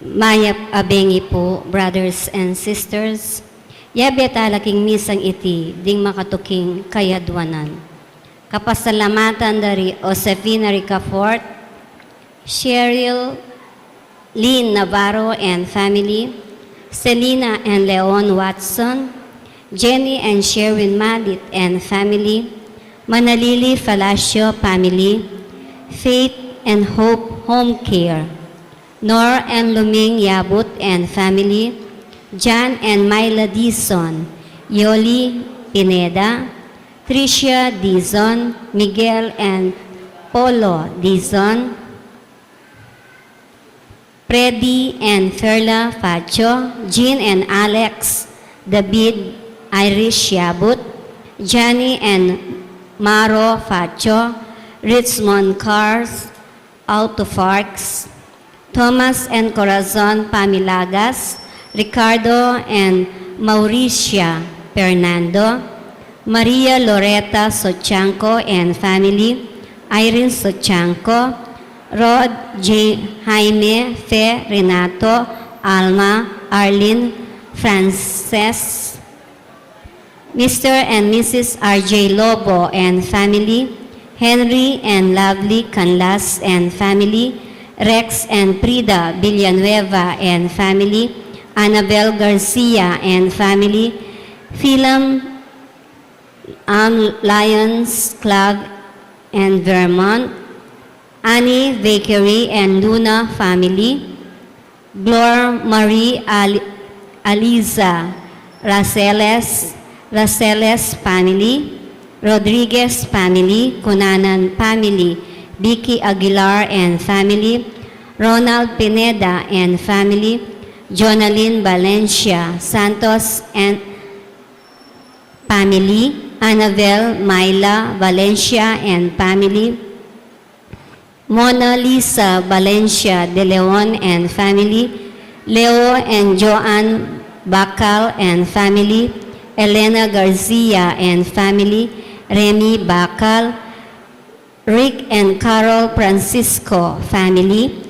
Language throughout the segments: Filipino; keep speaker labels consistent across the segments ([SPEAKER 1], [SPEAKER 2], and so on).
[SPEAKER 1] Mayap abengi po, brothers and sisters. Yabe talaking misang iti, ding makatuking kayadwanan. Kapasalamatan dari Josefina Ricafort, Cheryl Lynn Navarro and family, Selena and Leon Watson, Jenny and Sherwin Malit and family, Manalili Falacio family, Faith and Hope Home Care, Nor and Luming Yabut and family, John and Myla Dizon, Yoli Pineda, Tricia Dizon, Miguel and Polo Dizon, Freddy and Ferla Facho, Jean and Alex, David Irish Yabut, Johnny and Maro Facho, Richmond Cars, Alto Farks, Thomas and Corazon Pamilagas, Ricardo and Mauricia Fernando, Maria Loretta Sochanco and family, Irene Sochanco, Rod J. Jaime, Fe, Renato, Alma, Arlene, Frances, Mr. and Mrs. R.J. Lobo and family, Henry and Lovely Canlas and family, Rex and Prida Villanueva and family, Annabel Garcia and family, Philam Lions Club and Vermont, Annie Bakery and Luna family, Glor Marie Aliza Raceles family, Rodriguez family, Cunanan family, Vicky Aguilar and family, Ronald Pineda and family, Jonalyn Valencia Santos and family, Annabel Myla Valencia and family, Mona Lisa Valencia de Leon and family, Leo and Joanne Bacal and family, Elena Garcia and family, Remy Bacal, Rick and Carol Francisco family,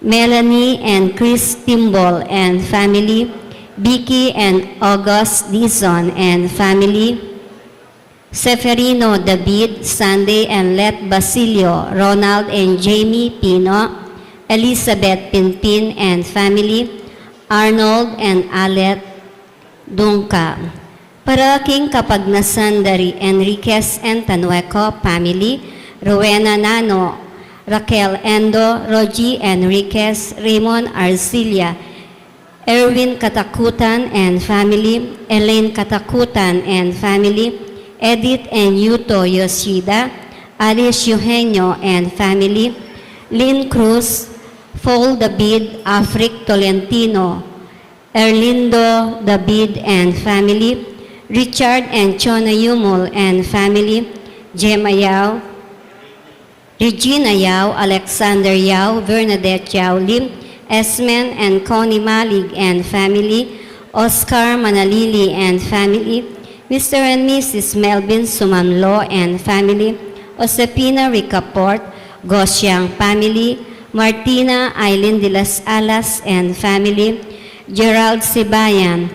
[SPEAKER 1] Melanie and Chris Timbol and family, Vicky and August Dizon and family, Seferino David, Sunday and Let Basilio, Ronald and Jamie Pino, Elizabeth Pinpin and family, Arnold and Alet Dungka. Paraking kapagnasan dari Enriquez and Tanueco family, Rowena Nano, Raquel Endo, Rogie Enriquez, Raymond Arcilia, Erwin Katakutan and family, Elaine Katakutan and family, Edith and Yuto Yoshida, Alice Eugenio and family, Lynn Cruz, Paul David, Afric Tolentino, Erlindo David and family, Richard and Chona Yumul and family, Gemma Yao, Regina Yao, Alexander Yao, Bernadette Yao Lim, Esmen and Connie Malig and family, Oscar Manalili and family, Mr. and Mrs. Melvin Sumamlo and family, Josepina Ricaport, Gosyang family, Martina Aileen de las Alas and family, Gerald Sibayan,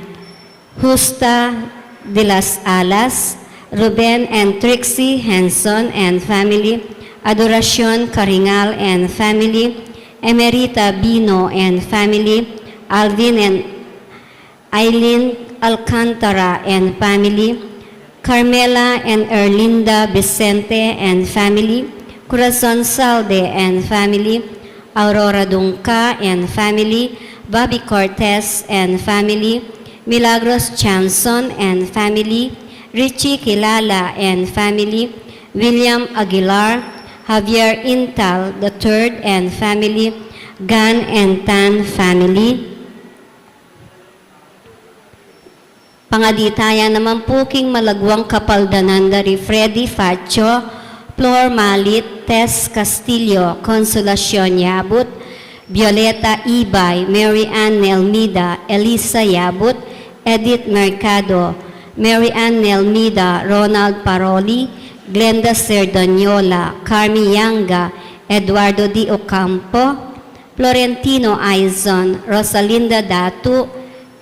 [SPEAKER 1] Justa de las Alas, Ruben and Trixie Henson and family, Adoracion Caringal and family, Emerita Bino and family, Alvin and Eileen Alcantara and family, Carmela and Erlinda Vicente and family, Corazon Salde and family, Aurora Dunca and family, Bobby Cortez and family, Milagros Chanson and family, Richie Kilala and family, William Aguilar, Javier Intal III and family, Gan and Tan family. Pangaditayan naman puking malagwang kapaldanan dari Freddy Facho, Flor Malit, Tess Castillo, Consolacion Yabut, Violeta Ibay, Mary Ann Nelmida, Elisa Yabut, Edith Mercado, Mary Ann Nelmida, Ronald Paroli, Glenda Cerdanyola, Carmi Yanga, Eduardo D. Ocampo, Florentino Aizon, Rosalinda Datu,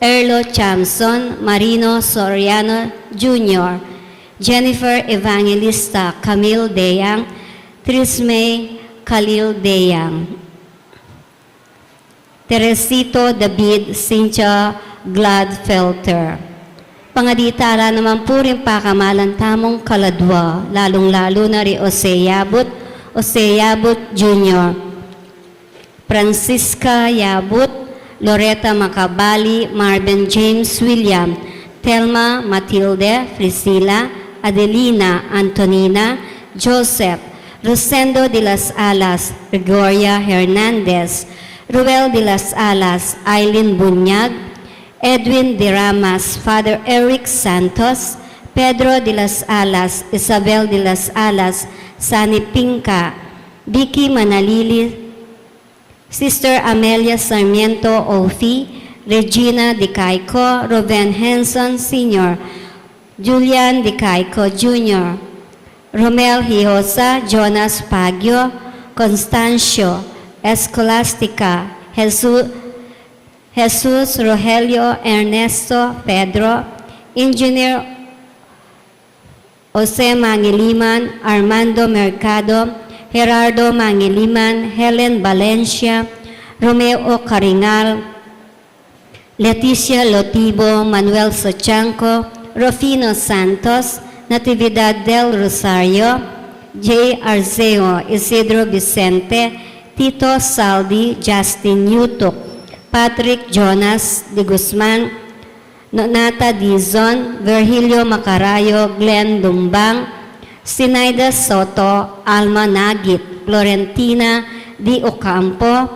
[SPEAKER 1] Erlo Chamson, Marino Soriano Jr., Jennifer Evangelista Camille Deyang, Trismay Khalil Deyang, Teresito David Cynthia Gladfelter. Pangaditara naman po rin pakamalan tamong kaladwa, lalong-lalo na ri Yabut Jr., Francisca Yabut, Loretta Macabali, Marvin James William, Telma Matilde, Priscilla, Adelina Antonina, Joseph, Rosendo de las Alas, Gregoria Hernandez, Ruel de las Alas, Aileen Bunyag, Edwin de Ramas, Father Eric Santos, Pedro de las Alas, Isabel de las Alas, Sani Pinca, Vicky Manalili, Sister Amelia Sarmiento Ofi, Regina De Caico, Ruben Henson Sr., Julian De Caico Jr., Romel Hiosa, Jonas Pagio, Constancio, Escolastica, Jesus Rogelio Ernesto Pedro, Engineer Jose Mangiliman, Armando Mercado, Gerardo Mangiliman, Helen Valencia, Romeo Carinal, Leticia Lotibo, Manuel Sochanco, Rufino Santos, Natividad del Rosario, J. Arceo, Isidro Vicente, Tito Saldi, Justin Yutuk, Patrick Jonas de Guzman, Nonata Dizon, Virgilio Macarayo, Glenn Dumbang, Sinaida Soto, Alma Nagit, Florentina Di Ocampo,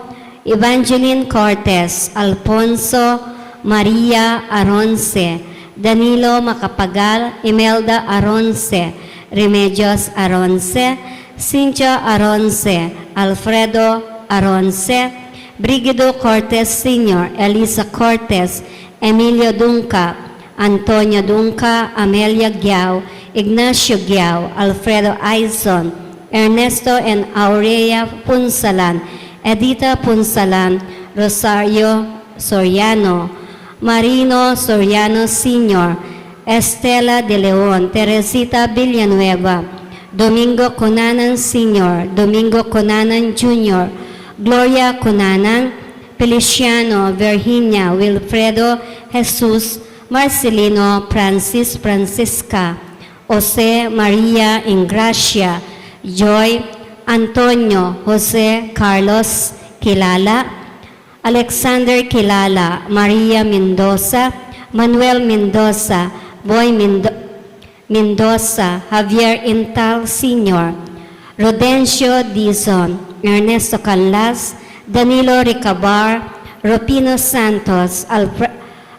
[SPEAKER 1] Evangeline Cortez, Alfonso Maria Aronce, Danilo Macapagal, Imelda Aronce, Remedios Aronce, Cynthia Aronce, Alfredo Aronce, Brigido Cortez Sr., Elisa Cortez, Emilio Dunca, Antonio Dunca, Amelia Giao, Ignacio Giao, Alfredo Aizon, Ernesto and Aurea Punsalan, Edita Punsalan, Rosario Soriano, Marino Soriano Sr., Estela de Leon, Teresita Villanueva, Domingo Conanan Sr., Domingo Conanan Jr., Gloria Conanan, Feliciano, Virginia, Wilfredo, Jesus, Marcelino, Francis, Francisca, Jose, Maria, Ingracia, Joy, Antonio, Jose, Carlos, Kilala, Alexander Kilala, Maria Mendoza, Manuel Mendoza, Boy Mendoza, Javier Intal Sr., Rodencio Dizon, Ernesto Canlas, Danilo Ricabar, Rupino Santos,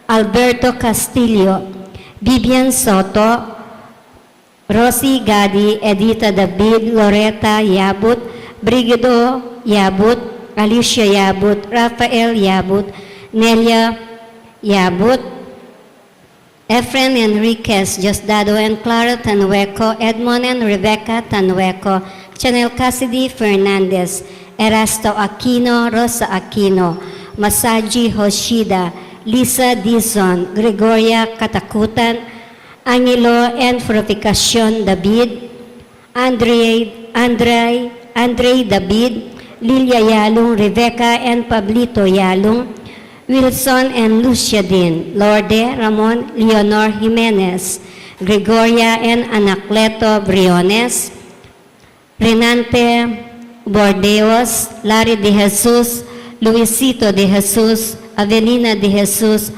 [SPEAKER 1] Alberto Castillo, Vivian Soto, Rosie Gadi, Edita David, Loretta Yabut, Brigido Yabut, Alicia Yabut, Rafael Yabut, Nelia Yabut, Efren Enriquez, Diosdado and Clara Tanueco, Edmond and Rebecca Tanueco, Chanel Cassidy Fernandez, Erasto Aquino, Rosa Aquino, Masaji Hoshida, Lisa Dizon, Gregoria Katakutan, Angelo and Purificacion David, Andre David, Lilia Yalung, Rebecca and Pablito Yalung, Wilson and Lucia Din, Lorde Ramon Leonor Jimenez, Gregoria and Anacleto Briones, Renante Bordeos, Larry de Jesus, Luisito de Jesus, Avelina de Jesus,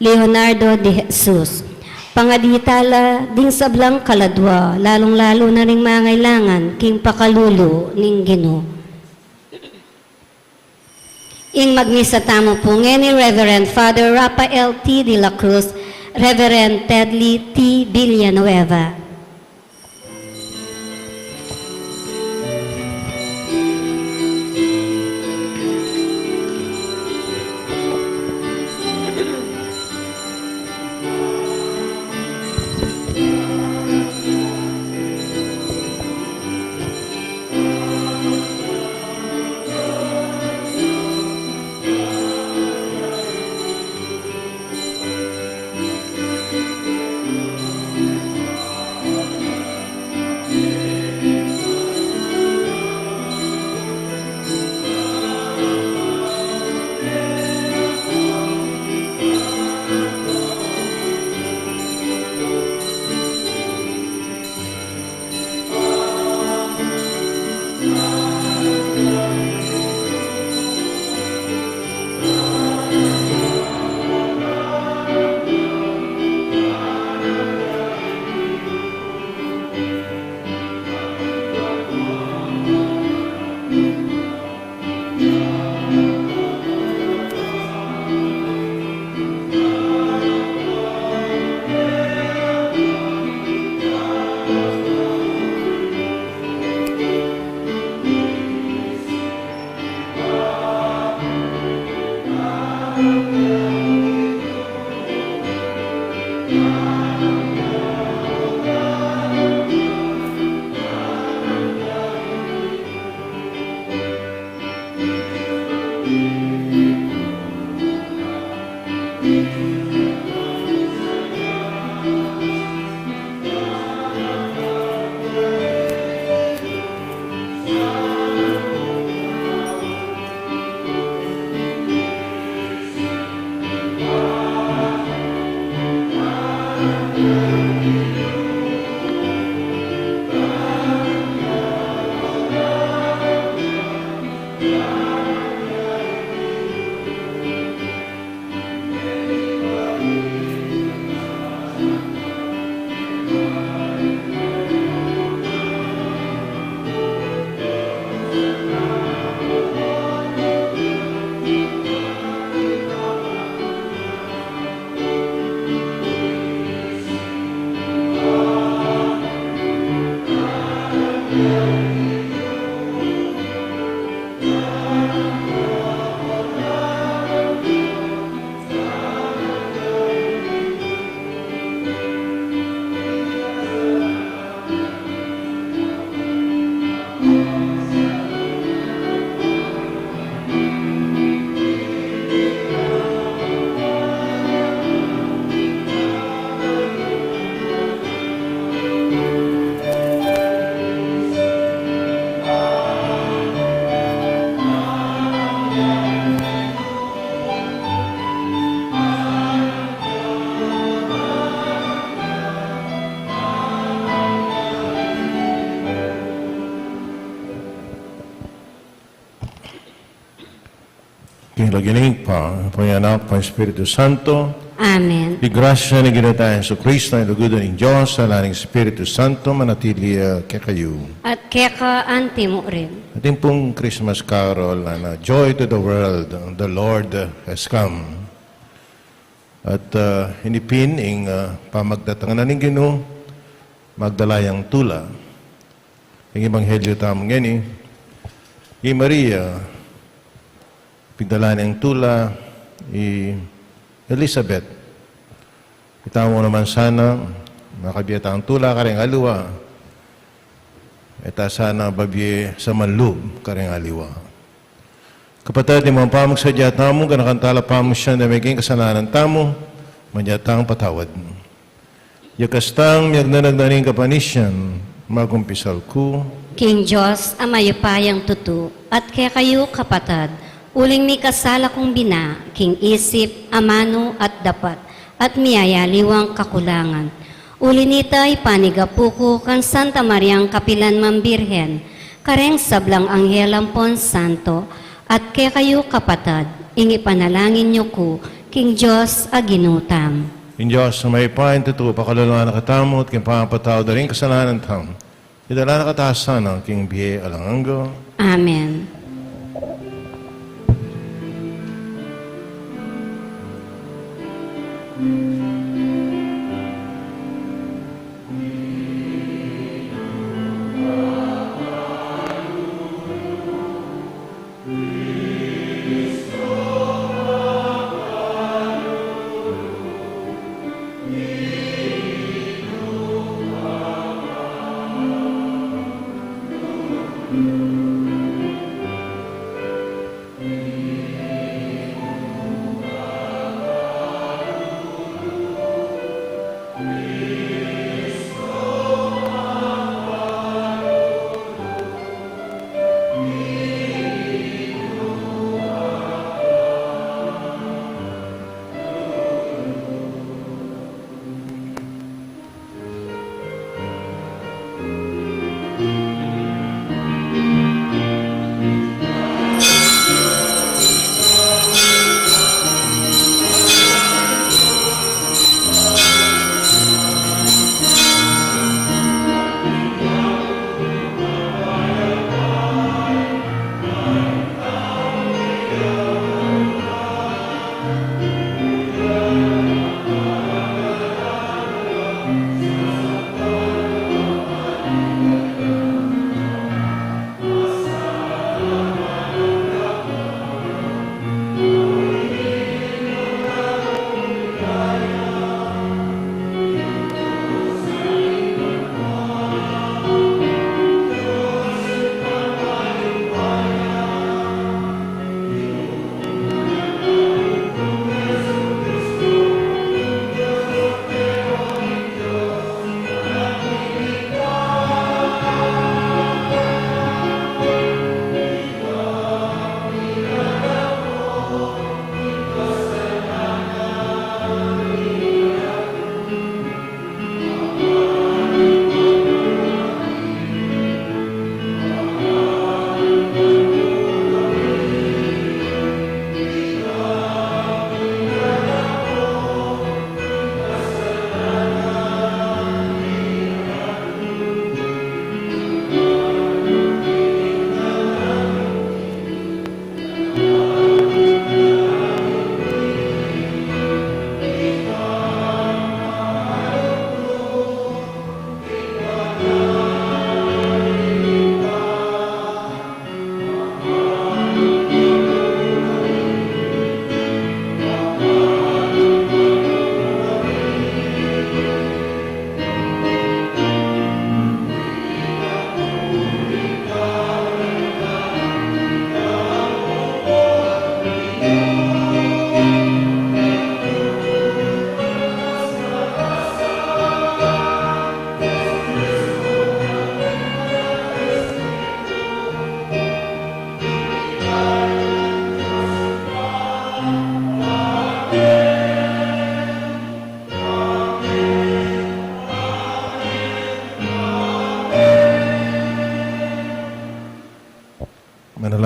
[SPEAKER 1] Leonardo de Jesus. Pangaditala din sablang kaladwa, lalong-lalo na ring mangailangan, king pakalulu ning Ginoo. Ing magmisa tamo po ngeni Reverend Father Rafael T. de la Cruz, Reverend Tedley T. Villanueva.
[SPEAKER 2] Giling pa, Anak, pa Espiritu Santo,
[SPEAKER 1] Amen.
[SPEAKER 2] di grasya ni Ginatayan sa Kristo, ang lugudan ng Diyos, sa laning Espiritu Santo, manatili kayo.
[SPEAKER 1] At keka anti mo rin.
[SPEAKER 2] Ating pong Christmas carol na Joy to the World, the Lord has come. At hinipin ang pamagdatangan ng Ginoo, magdalayang tula. Ang Ebanghelyo tamang yan Maria, pigdala ng tula, Elizabeth. Itamo naman sana, makabiyata ang tula, karing aliwa. Ita sana babye sa manlub, karing aliwa. Kapatid, di mo ang pamagsadya tamo, ganakantala pamo siya na may kasalanan tamo, manyatang patawad. Yakastang miyagnanagdaning kapanisyan, magumpisal ko.
[SPEAKER 1] King Diyos, amayupayang tutu, at kaya kayo kapatad, uling mi kasala kong bina, king isip, amano at dapat, at miyayaliwang kakulangan. Ulinitay panigapuko kan Santa Mariang Kapilan Mambirhen, kareng sablang Anghel Ampon Santo, at kaya kayo kapatad, ingi panalangin niyo ko, king Diyos aginutam.
[SPEAKER 2] In Diyos, na may pain tutu, pakaluluan na katamo, at king pangapataw da rin kasalanan tam. Idala na katasan ang king biye alanganggo.
[SPEAKER 1] Amen.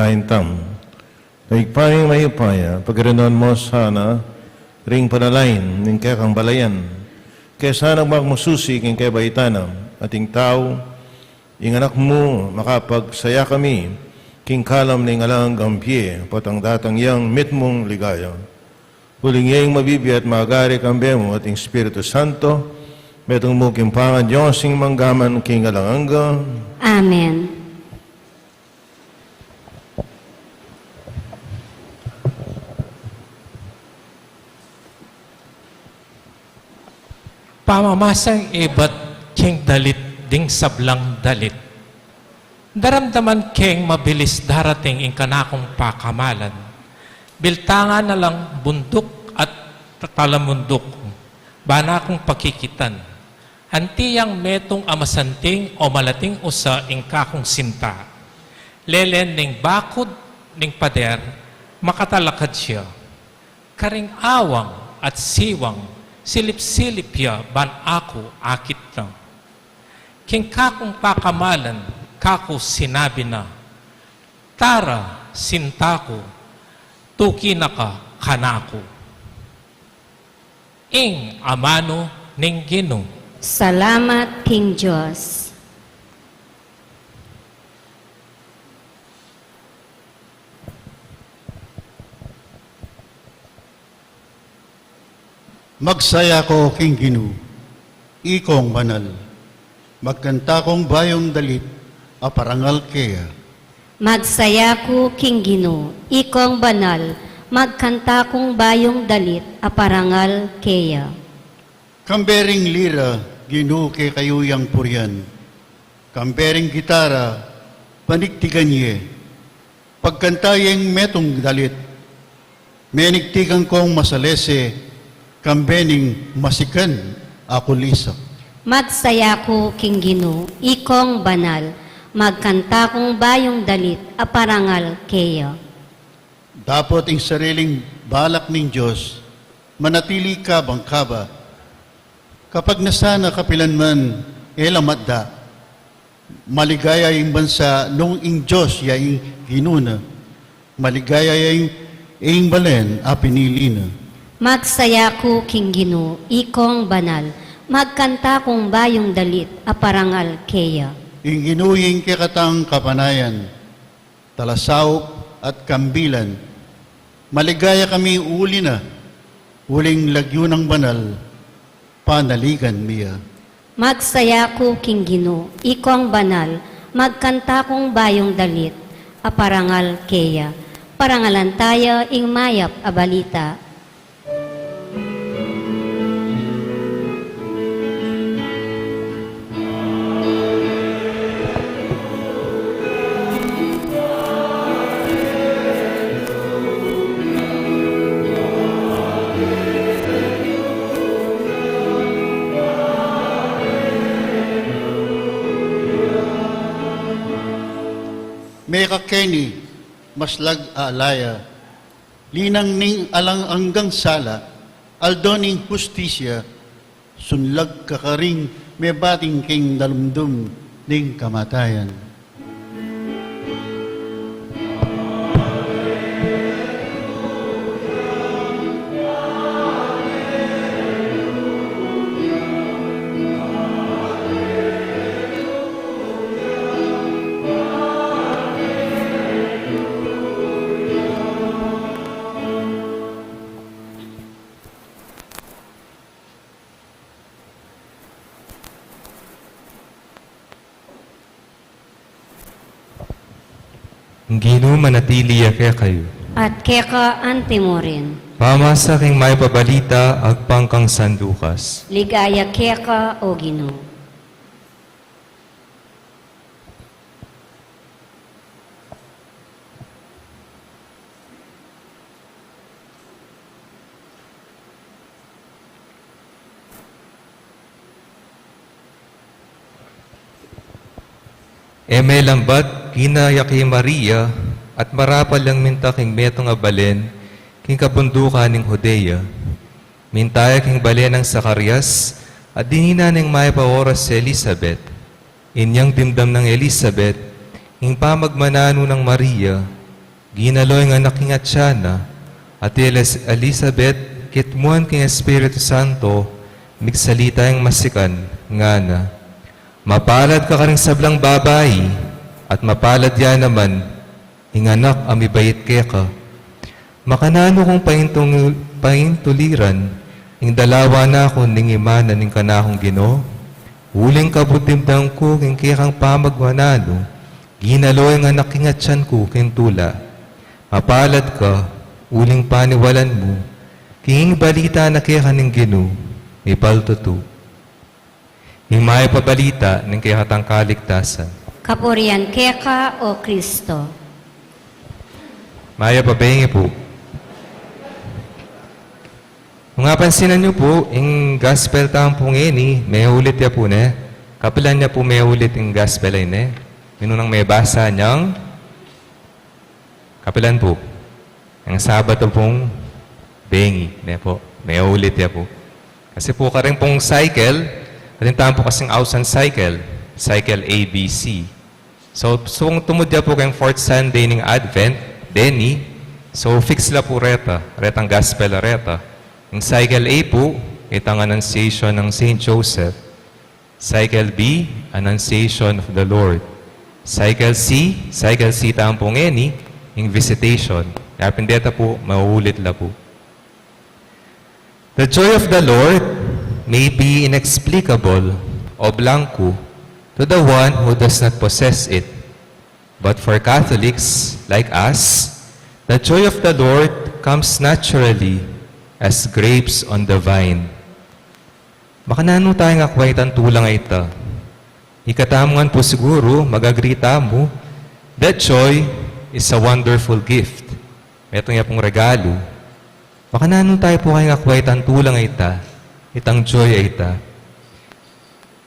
[SPEAKER 2] lain tam. Naigpaming mayupaya, pagrenon mo sana, ring panalain, ning kaya kang balayan. Kaya sana magmususi, king kaya baitanam, ating tao, ing anak mo, makapagsaya kami, king kalam ning alang gampye, patang datang yang mitmong ligaya. Huling yang mabibiat magari kambe mo ating Espiritu Santo, metong mo kimpangan Diyos ing manggaman king alanganga.
[SPEAKER 1] Amen.
[SPEAKER 3] Pamamasang ibat king dalit ding sablang dalit. Daramdaman king mabilis darating ing kanakong pakamalan. Biltangan na lang bundok at talamundok. Bana kong pakikitan. Antiyang metong amasanting o malating usa ing kakong sinta. Lelen ning bakod ning pader, makatalakad siya. Karing awang at siwang silip-silip ya ban ako akit na. King kakong pakamalan, kako sinabi na, tara, sintako, tuki na ka, kanako. Ing amano ning Ginoo.
[SPEAKER 1] Salamat, King Diyos.
[SPEAKER 4] Magsaya ko, King Ginoo, ikong banal. Magkanta kong bayong dalit, aparangal kaya.
[SPEAKER 1] Magsaya ko, King Ginoo, ikong banal, magkanta kong bayong dalit, aparangal keya.
[SPEAKER 4] Kambering lira, Ginoo kay kayuyang puryan. Kambering gitara, paniktigan ye. Pagkantayeng metong dalit, menigtigan kong masalese, kambening masikan, ako lisak.
[SPEAKER 1] Magsaya ko, King Ginoo, ikong banal, magkanta kong bayong dalit, aparangal keya.
[SPEAKER 4] Dapat ang sariling balak ng Diyos, manatili ka bangkaba. Kapag nasana kapilanman, elamadda, maligaya yung bansa nung ing Diyos ya ing ginuna, maligaya yung ing balen a pinili na.
[SPEAKER 1] Magsaya ko, King Ginoo, ikong banal, magkanta kong bayong dalit, aparangal keya.
[SPEAKER 4] Ing ginuying kikatang kapanayan, talasawp at kambilan, maligaya kami uli na, uling lagyo ng banal, panaligan miya.
[SPEAKER 1] Magsaya ko, King Ginoo, ikong banal, magkanta kong bayong dalit, aparangal keya. Parangalan tayo ing mayap a balita.
[SPEAKER 4] May kakeni, maslag alaya, linang ning alang anggang sala, aldoning hustisya, sunlag kakaring may bating king dalumdum ning kamatayan.
[SPEAKER 5] Ginoo manatili kaya kayo.
[SPEAKER 1] At keka antimo rin.
[SPEAKER 5] Pamasa king may pabalita agpangkang sandukas.
[SPEAKER 1] Ligaya keka o Ginoo.
[SPEAKER 5] Eme lambat kinaya kay Maria at marapal lang minta king metong abalen king kabundukan ning Judea. Mintaya king balen ng Zacarias at dinina ning may paoras si Elizabeth. Inyang dimdam ng Elizabeth, ing pamagmanano ng Maria, ginaloy nga anak king Atyana, at Elizabeth, kitmuan king Espiritu Santo, migsalita yung masikan, nga na, mapalad ka karing sablang babayi, at mapalad yan naman, inganak amibayit ka. Makanano kong paintuliran, ing dalawa na ako ning imanan ning kanakong Ginoo, uling kabutimdang ko king kikang pamagwanano, ginaloy nga nakingatyan ko king tula. Mapalad ka, uling paniwalan mo, king balita na kika ning Ginoo, ipaltutu. Ing may pabalita ning kikatang kaligtasan.
[SPEAKER 1] Kapurian keka o Kristo.
[SPEAKER 5] Maya pabengi po. Mga pansinan niyo po, yung gospel taong po ngayon, may ulit ya po ne. Kapilan niya po may ulit yung gospel ay ne. Yun nang may basa niyang kapilan po. Ang Sabato pong bengi, ne po. May ulit ya po. Kasi po karing pong cycle, kalintaan po kasing ausan cycle, cycle ABC. So kung tumudya po kayong fourth Sunday ng Advent, Denny, so fix la po retang gospel reta. Yung cycle A po, itang Annunciation ng Saint Joseph. Cycle B, Annunciation of the Lord. Cycle C taang po ngeni, yung Visitation. Kaya pindeta po, mauulit la po. The joy of the Lord may be inexplicable o blanco to the one who does not possess it. But for Catholics like us, the joy of the Lord comes naturally as grapes on the vine. Baka nano tayo nga kwaitan tulang ita. Ikatamungan po siguro, magagrita mo, that joy is a wonderful gift. Ito nga pong regalo. Baka nano tayo po kayo nga kwaitan tulang ita, itang joy ita.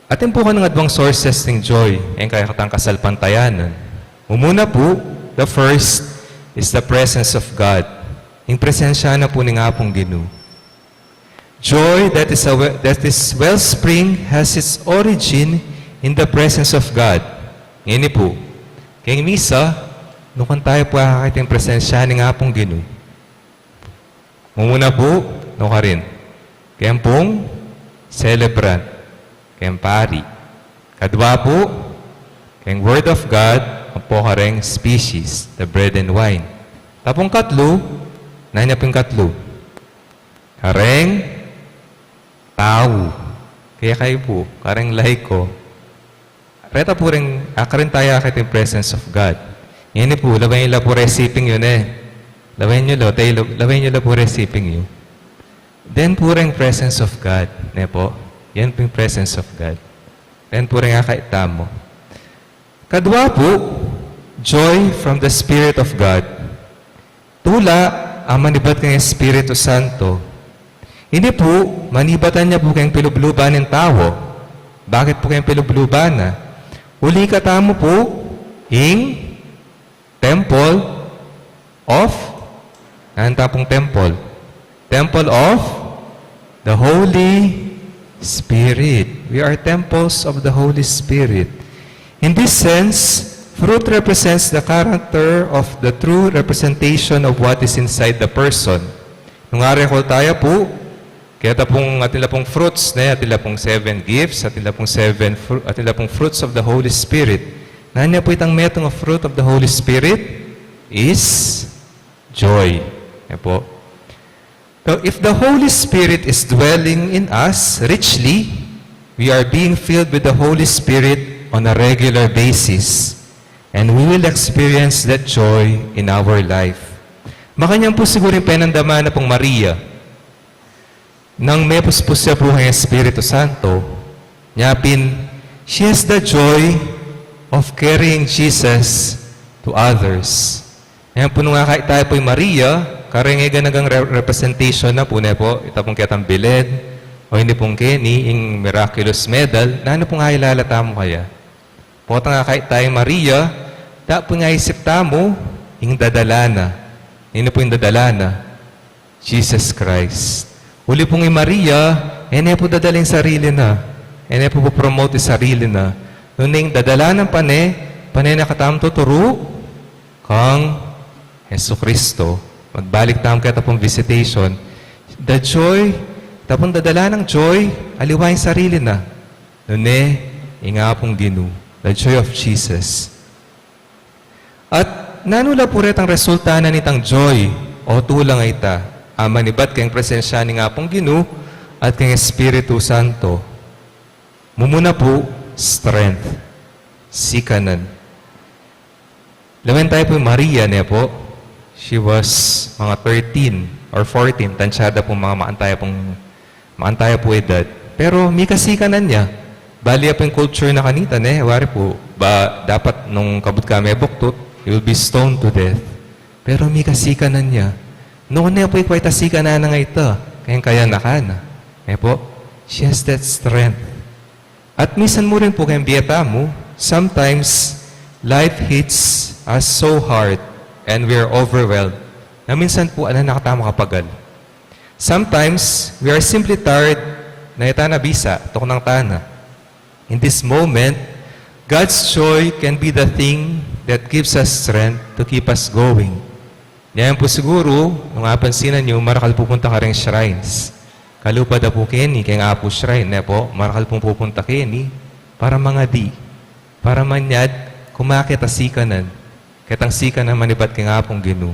[SPEAKER 5] Atin po ka ng adwang sources ng joy, yung kaya katang kasalpantayanan. Umuna po, the first is the presence of God. Yung presensya na po ng apong Ginoo. Joy that is wellspring has its origin in the presence of God. Ngayon po, kaya misa, nukang tayo po kakakit yung presensya ng apong Ginoo. Umuna po, nuka rin. Kaya pong celebrant, kaya pari. Kadwa po, kaya Word of God, ang po kareng species, the bread and wine. Tapong katlo, nanya pong katlo. Kareng tao. Kaya kayo po, kareng laiko. Reta po rin, akarin tayo akit yung presence of God. Yan po, labayin nyo po receiving yun eh. Labayin nyo la po receiving yun. Then po rin presence of God. Ne po, yan po yung presence of God. Then po rin akaita mo. Kadwa po, joy from the Spirit of God. Tula, ang manibat kang Espiritu Santo. Hindi po, manibatan niya po kayong pilubluban ng tao. Bakit po kayong pilubluban na? Uli katamo po, ing temple of, nanta pong temple? Temple of the Holy Spirit. We are temples of the Holy Spirit. In this sense, fruit represents the character of the true representation of what is inside the person. Nung arekol tayo po, kaya pong atila pong fruits, atila pong 7 gifts, atila pong fruits of the Holy Spirit. Nanya po itang metong of fruit of the Holy Spirit is joy. Yan po. So if the Holy Spirit is dwelling in us richly, we are being filled with the Holy Spirit on a regular basis. And we will experience that joy in our life. Makanyang po siguro yung penandama na pong Maria. Nang may puspus siya po ng Espiritu Santo, nyapin, she has the joy of carrying Jesus to others. Ngayon po nung nga tayo po yung Maria, karengiga nagang representation na po na po, ita pong kitang bilid, o hindi pong Kenny, yung miraculous medal, na ano pong ilalata mo kaya? Pota nga kahit tayo Maria, da po nga isip tamo, yung dadalana. Ano po yung dadalana? Jesus Christ. Uli pong yung Maria, po dadalhin sarili na. Po promote sarili na. Noon yung dadalanan panay nakatam tuturo, kang Yesu Kristo, magbalik tam kaya tapong visitation, the joy, tapong dadala ng joy, aliwain sarili na. Nune, inga pong ginu, the joy of Jesus. At nanula po rin ang resulta na nitang joy, o tulang ita, amanibat kayong presensya ni nga pong ginu, at kayong Espiritu Santo. Mumuna po, strength, sikanan. Lawan tayo po yung Maria niya po. She was mga 13 or 14. Tansyada po mga maantaya po edad. Pero may kasikanan niya. Bali po yung culture na kanita ne. Wari po, ba dapat nung kabut kami buktot, you will be stoned to death. Pero may kasikanan niya. Noon na po ikway tasikanan na nga ito. Kaya nakana. Po, she has that strength. At minsan mo rin po kayong biyata mo, sometimes life hits us so hard and we're overwhelmed na minsan po nakatama kapagal. Sometimes we are simply tired na itana bisa, tok ng tana. In this moment, God's joy can be the thing that gives us strength to keep us going. Yan po siguro, nung apansinan nyo, marakal pupunta ka rin shrines. Kalupad na po keni, kaya nga po shrine na po, marakal pong pupunta keni, para mga di, para manyad, kumakit asikanan, kitang sikanan manibat kaya nga pong ginu.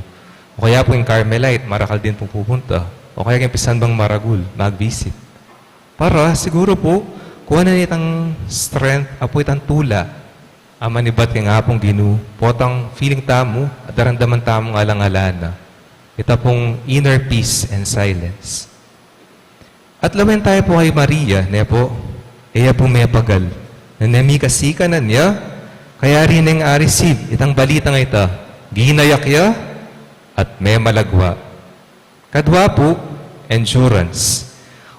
[SPEAKER 5] O kaya po yung Carmelite, marakal din pong pupunta. O kaya yung pisan bang maragul, mag-visit. Para siguro po, kuha na nitang strength, apo itang tula, amanibat kaya nga pong ginu, potang feeling tamo, at darandaman tamong alang-alana. Ito pong inner peace and silence. At lawan tayo po kay Maria, niya po, iya po may pagal, na nami kasika na niya, kaya rin ang receive, itang balita nga ita, ginayak ya, at may malagwa. Kadwa po, endurance.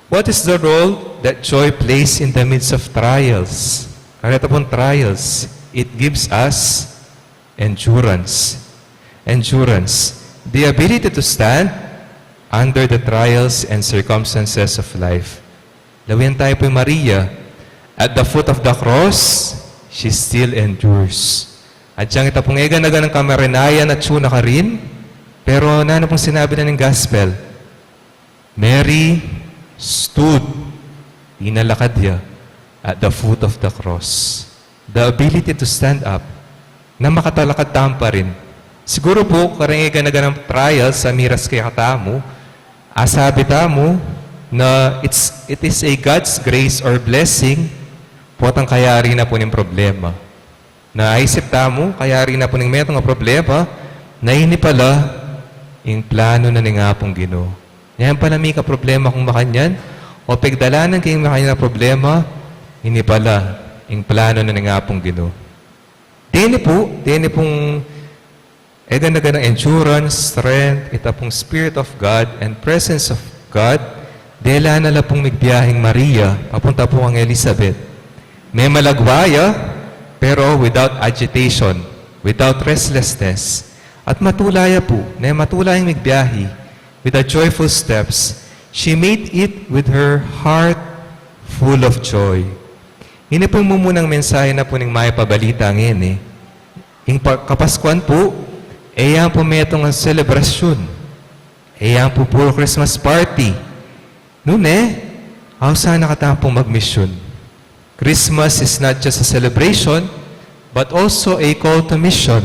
[SPEAKER 5] What is the role that joy plays in the midst of trials? Karita pong trials, it gives us endurance. Endurance. The ability to stand under the trials and circumstances of life. Lawin tayo po Maria. At the foot of the cross, she still endures. At siyang ita pong ega na ganang kamarinayan at tsuna ka rin. Pero ano pong sinabi na ng gospel? Mary stood, inalakad niya, at the foot of the cross. The ability to stand up, na makatalakad pa rin. Siguro po, karang na ganang trials sa miras kaya katamo, asabi tamo na it is a God's grace or blessing potang kayari na po ng problema. Naisip tamo, kayari na po ng metong problema, na ini pala yung plano na nga pong Ginoo. Yan pala may ka-problema kung makanyan, o pagdalanan kayong makanyan na problema, ini pala yung plano na nga pong Ginoo. Dini pong ganda ng endurance, strength, ita pong Spirit of God and presence of God, dela na pong migbiyahing Maria, papunta po ang Elizabeth. May malagwaya, pero without agitation, without restlessness. At matulaya po, na matulayang migbiyahi, with the joyful steps, she made it with her heart full of joy. Ini po munang mensahe na po ng may pabalita ngayon Yung kapaskuan po, ayan po metong ang selebrasyon. Ayan po puro Christmas party. Noon ako sana katapong mag-mission. Christmas is not just a celebration, but also a call to mission.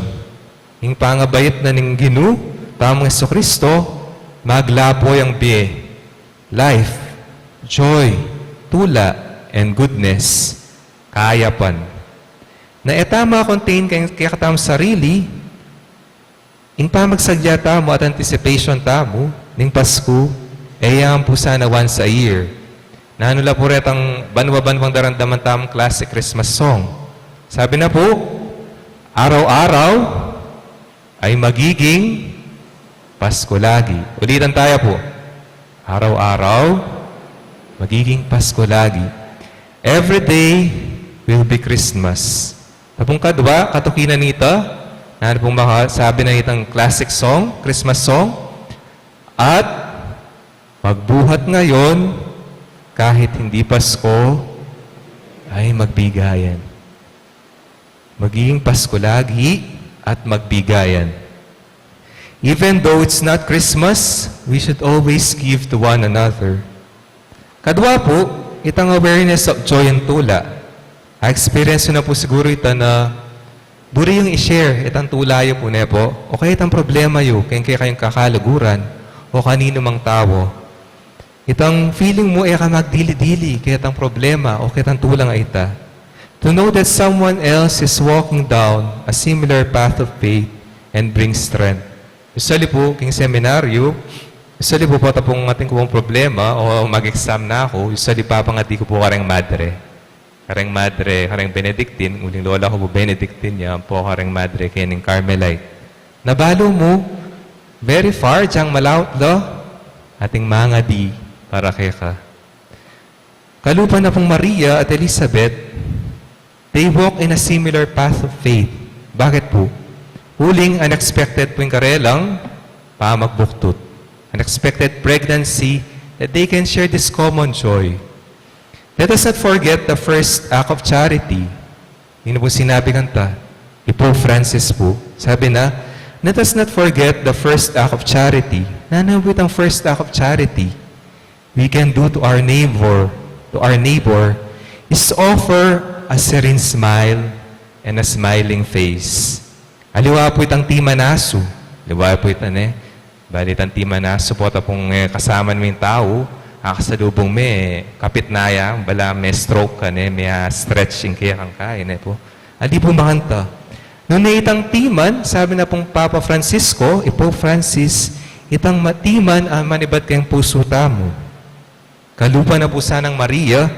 [SPEAKER 5] Yung pangabayit na ng Ginoo, tamang Yesu Kristo, maglapoy ang biye. Life, joy, tula, and goodness, kayapan. Na etama contain kaya katamang sarili, yung pamagsagya tamo at anticipation tamo, ng Pasko, yan po sana once a year. Nanula po rin ang banwa-banwang darandaman tamang classic Christmas song. Sabi na po, araw-araw ay magiging Pasko lagi. Ulitan tayo po. Araw-araw, magiging Pasko lagi. Every day will be Christmas. Tapong kadwa, katukinan nito, na pong makasabi na itang classic song, Christmas song, at magbuhat ngayon, kahit hindi Pasko, ay magbigayan. Magiging Pasko lagi at magbigayan. Even though it's not Christmas, we should always give to one another. Kadwa po, itang awareness of joy and tula. Experience na po siguro ito na buri yung i-share itang tulayo po na po, o kaya itang problema yo, kayong kakalaguran, o kanino mang tao. Itang feeling mo ay ka magdili-dili, kaya itang problema, o kaya itang tulang ay ita. To know that someone else is walking down a similar path of faith and bring strength. Usually po, king seminaryo, usually po po tapong ating kong problema o mag-exam na ako, usually papangati ko po kareng madre. Kareng madre, kareng Benedictine, uling lola ko po Benedictine, yan po kareng madre, kaning Carmelite. Nabalo mo, very far, diyang malaut lo, ating mga di para kay ka. Kalupan na pong Maria at Elizabeth, they walk in a similar path of faith. Bakit po? Huling unexpected po yung karelang pamagbuktot. Unexpected pregnancy that they can share this common joy. Let us not forget the first act of charity. Yun po sinabi kanta. Ni Pope Francis po. Sabi na, let us not forget the first act of charity. Nanawit ang first act of charity we can do to our neighbor, is offer a serene smile and a smiling face. Aliwa po itang timanaso. Aliwa po ito Bali itang timanaso po tapong kasama namin tao. Akasalubong kapit na yan. Bala may stroke ka may stretching kaya kang kain po. Ali po makanta. Noon na itang timan, sabi na pong Papa Francisco, Pope Francis, itang matiman ang manibat kayong puso tamo. Kalupa na po sanang Maria,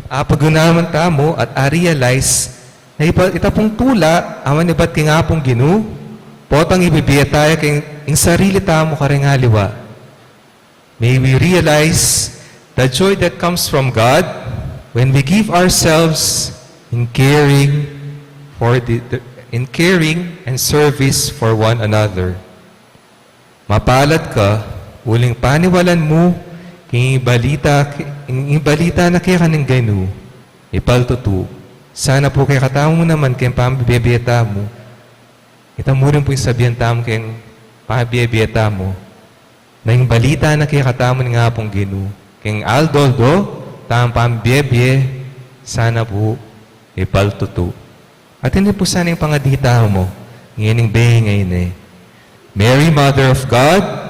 [SPEAKER 5] pag-unaman tamo at realize na ita pong tula, aman iba't kay nga pong ginu, potang ibibiya tayo kay yung sarili tamo ka rin haliwa. May we realize the joy that comes from God when we give ourselves in caring and service for one another. Mapalad ka, uling paniwalan mo, kung balita na kaya ka ng ganu, ipaltutu. Sana po kay katamo mo naman kayong pambibiyata mo. Ita mo rin po yung sabihan tamo kayong pambibiyata mo. Na yung balita na kaya katamo nga pong ginu. Kayong aldoldo, tamang pambibiyay, sana po ipaltutu. At hindi po sana yung pangadita mo. Ngayon yung behe ngayon Mary, Mother of God,